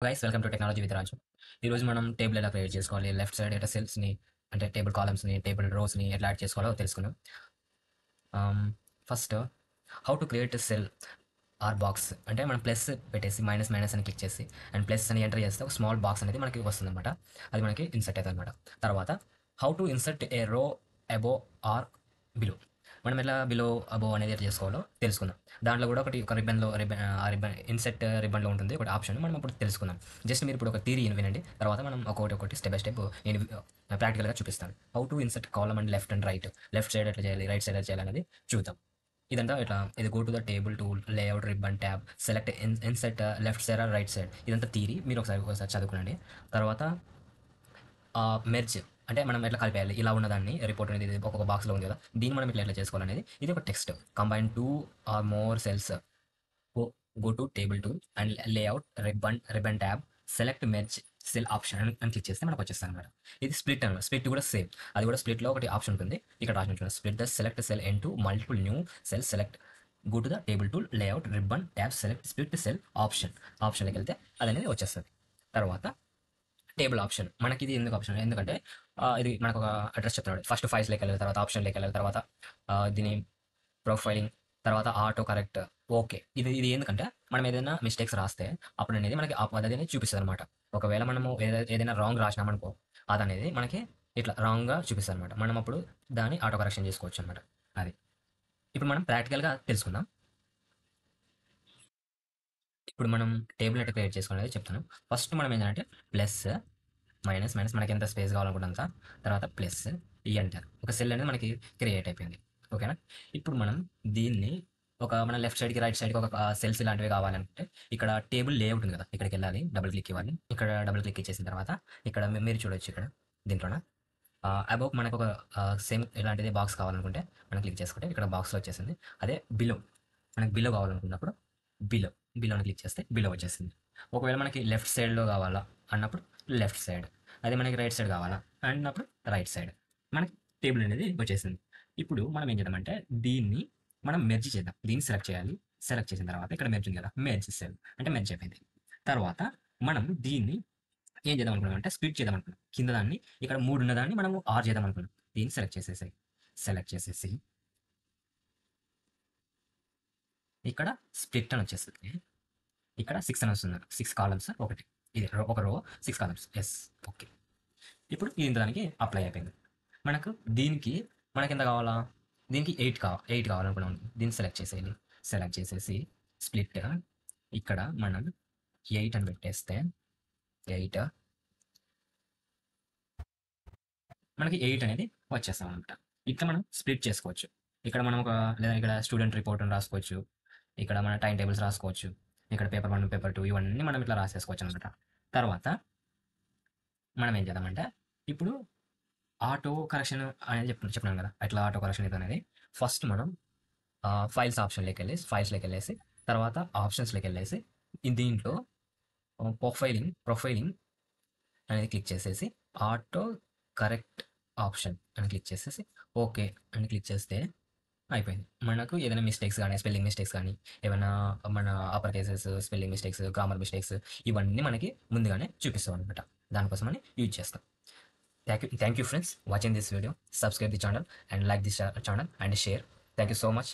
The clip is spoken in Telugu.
Guys welcome to technology with Raju. ఈరోజు మనం టేబుల్ ఎలా క్రియేట్ చేసుకోవాలి, లెఫ్ట్ సైడ్ ఎట్లా సెల్స్ని అంటే టేబుల్ కాలమ్స్ని టేబుల్ రోస్ని ఎట్లా యాడ్ చేసుకోవాలో తెలుసుకుందాం. First how to create cell or box అంటే మనం ప్లస్ పెట్టేసి మైనస్ మైనస్ అని క్లిక్ చేసి అండ్ ప్లస్ అని ఎంటర్ చేస్తే ఒక స్మాల్ బాక్స్ అనేది మనకి వస్తుంది అనమాట. అది మనకి ఇన్సర్ట్ అవుతుంది అనమాట. తర్వాత హౌ టు ఇన్సర్ట్ ఏ రో అబో ఆర్ బిలో, మనం ఎట్లా బిలో అబో అనేది ఎట్లా చేసుకోవాలో తెలుసుకుందాం. దాంట్లో కూడా ఒక రిబ్బన్ ఇన్సెట్ రిబ్బన్లో ఉంటుంది ఒకటి ఆప్షన్, మనం ఇప్పుడు తెలుసుకుందాం. జస్ట్ మీరు ఇప్పుడు ఒక థియరీ వినండి, తర్వాత మనం ఒకటి స్టెప్ బై స్టెప్ నేను ప్రాక్టికల్గా చూపిస్తాను. How to INCET column and left and right, left side ఎట్లా చేయాలి, రైట్ సైడ్ ఎట్లా చేయాలి అనేది చూద్దాం. ఇదంతా ఇట్లా ఇది go to the table tool layout ribbon tab select insert left side or right side, ఇదంతా థియరీ మీరు ఒకసారి చదువుకునండి. తర్వాత మెర్జ్ అంటే మనం ఎట్లా కలిపేయాలి, ఇలా ఉన్నదాన్ని రిపోర్ట్ అనేది ఒక్కొక్క బాక్స్లో ఉంది కదా, దీన్ని మనం ఇట్లా ఎట్లా చేసుకోవాలనేది ఇది ఒక text. Combine two or more cells, go to table tool and layout ribbon tab select merge cell option అని క్లిక్ చేస్తే మనకు వచ్చేస్తాను అనమాట. ఇది స్ప్లిట్ అనమాట. స్ప్లిట్ కూడా సేమ్, అది కూడా స్ప్లిట్లో ఒకటి ఆప్షన్ ఉంటుంది. ఇక్కడ రాసి ఉంటుంది split the select cell into multiple new cell select go to the table tool layout ribbon tab select split cell ఆప్షన్కి వెళ్తే అది అనేది వచ్చేస్తుంది. తర్వాత టేబుల్ ఆప్షన్ మనకి ఇది ఎందుకు ఆప్షన్, ఎందుకంటే ఇది మనకు ఒక అడ్రస్ చెప్తున్నాడు. ఫస్ట్ ఫైల్స్లోకి వెళ్ళాలి, తర్వాత ఆప్షన్లోకి వెళ్ళాలి, తర్వాత దీని ప్రొఫైలింగ్, తర్వాత ఆటో కరెక్ట్. ఓకే, ఇది ఎందుకంటే మనం ఏదైనా మిస్టేక్స్ రాస్తే అప్పుడు అనేది మనకి ఆ పద్ధతి అనేది చూపిస్తుంది అనమాట. ఒకవేళ మనము ఏదైనా రాంగ్ రాసినామనుకో, అది అనేది మనకి ఇట్లా రాంగ్గా చూపిస్తుంది అనమాట. మనం అప్పుడు దాన్ని ఆటో కరెక్షన్ చేసుకోవచ్చు అనమాట. అది ఇప్పుడు మనం ప్రాక్టికల్గా తెలుసుకుందాం. ఇప్పుడు మనం టేబుల్ ఎట్లా క్రియేట్ చేసుకోవాలనేది చెప్తాను. ఫస్ట్ మనం ఏంటంటే ప్లస్ మైనస్ మైనస్ మనకి ఎంత స్పేస్ కావాలనుకుంటా, తర్వాత ప్లస్ ఈ ఎంటర్, ఒక సెల్ అనేది మనకి క్రియేట్ అయిపోయింది. ఓకేనా. ఇప్పుడు మనం దీన్ని మన లెఫ్ట్ సైడ్కి రైట్ సైడ్కి ఒక సెల్స్ ఇలాంటివి కావాలంటే ఇక్కడ టేబుల్ లేఅవుట్ ఉంది కదా, ఇక్కడికి వెళ్ళాలి, డబుల్ క్లిక్ ఇవ్వాలి. ఇక్కడ డబుల్ క్లిక్ ఇచ్చేసిన తర్వాత ఇక్కడ మీరు చూడొచ్చు, ఇక్కడ దీంట్లోన అబౌవ్ మనకు ఒక సేమ్ ఇలాంటిది బాక్స్ కావాలనుకుంటే మనం క్లిక్ చేసుకుంటే ఇక్కడ బాక్స్లో వచ్చేసింది. అదే బిలో, మనకి బిలో కావాలనుకున్నప్పుడు బిలో బిలోని క్లిక్ చేస్తే బిలో వచ్చేసింది. ఒకవేళ మనకి లెఫ్ట్ సైడ్లో కావాలా అన్నప్పుడు లెఫ్ట్ సైడ్, అదే మనకి రైట్ సైడ్ కావాలా అన్నప్పుడు రైట్ సైడ్, మనకి టేబుల్ అనేది వచ్చేసింది. ఇప్పుడు మనం ఏం చేద్దామంటే దీన్ని మనం మెర్జ్ చేద్దాం. దీన్ని సెలెక్ట్ చేయాలి. సెలెక్ట్ చేసిన తర్వాత ఇక్కడ మెర్జ్ ఉంది కదా, మెర్జ్ సెల్ అంటే మెర్జ్ అయిపోయింది. తర్వాత మనం దీన్ని ఏం చేద్దాం అనుకున్నాం అంటే స్ప్లిట్ చేద్దాం అనుకున్నాం. కింద దాన్ని ఇక్కడ 3 ఉన్నదాన్ని మనము 6 చేద్దాం అనుకున్నాం. దీన్ని సెలెక్ట్ చేసేసి ఇక్కడ స్ప్లిట్ అని వచ్చేస్తుంది. ఇక్కడ 6 అని వస్తుంది, 6 కాలమ్స్ ఒకటి, ఇది ఒక రో 6 కాలమ్స్. Yes, okay. ఇప్పుడు ఇది దానికి అప్లై అయిపోయింది. మనకు దీనికి మనకి ఎంత కావాలా, దీనికి 8 కావాలనుకున్నాం. దీన్ని సెలెక్ట్ చేసేసి స్ప్లిట్ ఇక్కడ మనం 8 అని పెట్టేస్తే 8 మనకి 8 అనేది వచ్చేస్తాం అనమాట. ఇట్లా మనం స్ప్లిట్ చేసుకోవచ్చు. ఇక్కడ మనం లేదా ఇక్కడ స్టూడెంట్ రిపోర్ట్ అని రాసుకోవచ్చు, ఇక్కడ మన టైం టేబుల్స్ రాసుకోవచ్చు, ఇక్కడ పేపర్ 1 పేపర్ 2 ఇవన్నీ మనం ఇట్లా రాసేసుకోవచ్చు అనమాట. తర్వాత మనం ఏం చేద్దామంటే ఇప్పుడు ఆటో కరెక్షన్ అనేది చెప్పినాను కదా, ఎట్లా ఆటో కరెక్షన్ ఇది అనేది. ఫస్ట్ మనం ఫైల్స్లోకి వెళ్ళేసి తర్వాత ఆప్షన్స్లోకి వెళ్ళేసి దీంట్లో ప్రొఫైలింగ్ అనేది క్లిక్ చేసేసి ఆటో కరెక్ట్ ఆప్షన్ అని క్లిక్ చేసేసి ఓకే అని క్లిక్ చేస్తే అయిపోయింది. మనకు ఏదైనా మిస్టేక్స్ కానీ స్పెల్లింగ్ మిస్టేక్స్ కానీ ఏమైనా మన upper cases spelling mistakes grammar mistakes ఇవన్నీ మనకి ముందుగానే చూపిస్తాం అనమాట. దానికోసమని యూజ్ చేస్తాం. Thank you friends watching this video. Subscribe the channel and like this channel and share. Thank you so much.